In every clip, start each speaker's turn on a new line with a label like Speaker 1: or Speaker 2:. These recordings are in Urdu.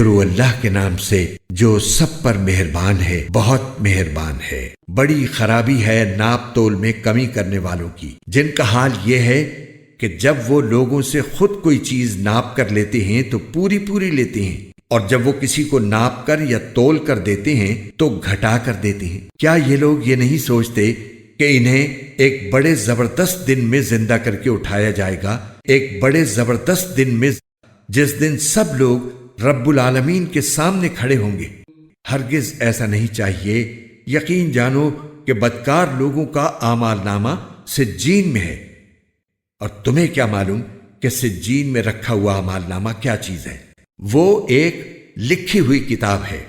Speaker 1: شروع اللہ کے نام سے جو سب پر مہربان ہے، بہت مہربان ہے۔ بڑی خرابی ہے ناپ تول میں کمی کرنے والوں کی، جن کا حال یہ ہے کہ جب وہ لوگوں سے خود کوئی چیز ناپ کر لیتے ہیں تو پوری پوری لیتے ہیں، اور جب وہ کسی کو ناپ کر یا تول کر دیتے ہیں تو گھٹا کر دیتے ہیں۔ کیا یہ لوگ یہ نہیں سوچتے کہ انہیں ایک بڑے زبردست دن میں زندہ کر کے اٹھایا جائے گا، ایک بڑے زبردست دن میں جس دن سب لوگ رب العالمین کے سامنے کھڑے ہوں گے؟ ہرگز ایسا نہیں چاہیے۔ یقین جانو کہ بدکار لوگوں کا اعمال نامہ سجین میں ہے، اور تمہیں کیا معلوم کہ سجین میں رکھا ہوا اعمال نامہ کیا چیز ہے؟ وہ ایک لکھی ہوئی کتاب ہے۔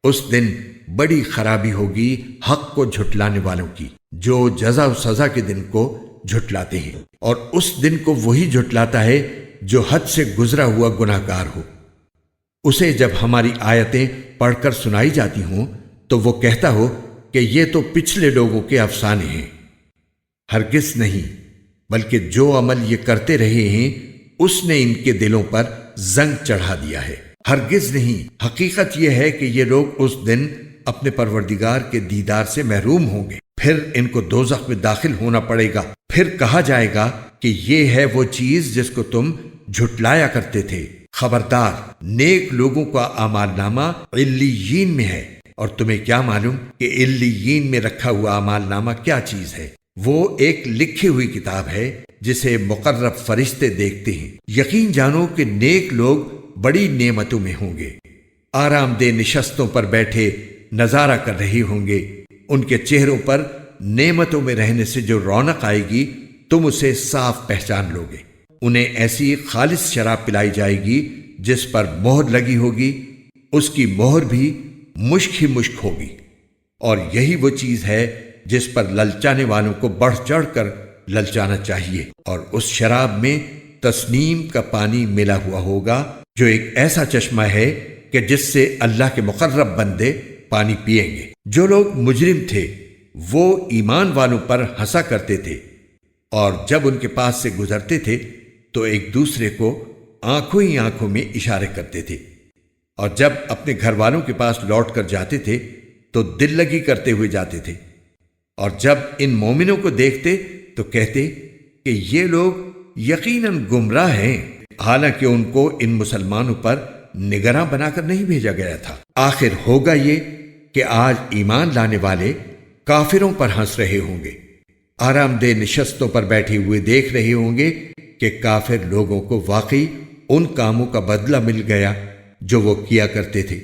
Speaker 1: اس دن بڑی خرابی ہوگی حق کو جھٹلانے والوں کی، جو جزا و سزا کے دن کو جھٹلاتے ہیں، اور اس دن کو وہی جھٹلاتا ہے جو حد سے گزرا ہوا گناہگار ہو۔ اسے جب ہماری آیتیں پڑھ کر سنائی جاتی ہوں تو وہ کہتا ہو کہ یہ تو پچھلے لوگوں کے افسانے ہیں۔ ہرگز نہیں، بلکہ جو عمل یہ کرتے رہے ہیں اس نے ان کے دلوں پر زنگ چڑھا دیا ہے۔ ہرگز نہیں، حقیقت یہ ہے کہ یہ لوگ اس دن اپنے پروردگار کے دیدار سے محروم ہوں گے، پھر ان کو دوزخ میں داخل ہونا پڑے گا، پھر کہا جائے گا کہ یہ ہے وہ چیز جس کو تم جھٹلایا کرتے تھے۔ خبردار، نیک لوگوں کا اعمال نامہ علیین میں ہے، اور تمہیں کیا معلوم کہ علیین میں رکھا ہوا اعمال نامہ کیا چیز ہے؟ وہ ایک لکھی ہوئی کتاب ہے جسے مقرب فرشتے دیکھتے ہیں۔ یقین جانو کہ نیک لوگ بڑی نعمتوں میں ہوں گے، آرام دہ نشستوں پر بیٹھے نظارہ کر رہے ہوں گے۔ ان کے چہروں پر نعمتوں میں رہنے سے جو رونق آئے گی تم اسے صاف پہچان لو گے۔ انہیں ایسی خالص شراب پلائی جائے گی جس پر مہر لگی ہوگی، اس کی مہر بھی مشک ہی مشک ہوگی، اور یہی وہ چیز ہے جس پر للچانے والوں کو بڑھ چڑھ کر للچانا چاہیے۔ اور اس شراب میں تسنیم کا پانی ملا ہوا ہوگا، جو ایک ایسا چشمہ ہے کہ جس سے اللہ کے مقرب بندے پانی پیئیں گے۔ جو لوگ مجرم تھے وہ ایمان والوں پر ہنسا کرتے تھے، اور جب ان کے پاس سے گزرتے تھے تو ایک دوسرے کو آنکھوں ہی آنکھوں میں اشارے کرتے تھے، اور جب اپنے گھر والوں کے پاس لوٹ کر جاتے تھے تو دل لگی کرتے ہوئے جاتے تھے، اور جب ان مومنوں کو دیکھتے تو کہتے کہ یہ لوگ یقیناً گمراہ ہیں، حالانکہ ان کو ان مسلمانوں پر نگراں بنا کر نہیں بھیجا گیا تھا۔ آخر ہوگا یہ کہ آج ایمان لانے والے کافروں پر ہنس رہے ہوں گے، آرام دہ نشستوں پر بیٹھے ہوئے دیکھ رہے ہوں گے کہ کافر لوگوں کو واقعی ان کاموں کا بدلہ مل گیا جو وہ کیا کرتے تھے۔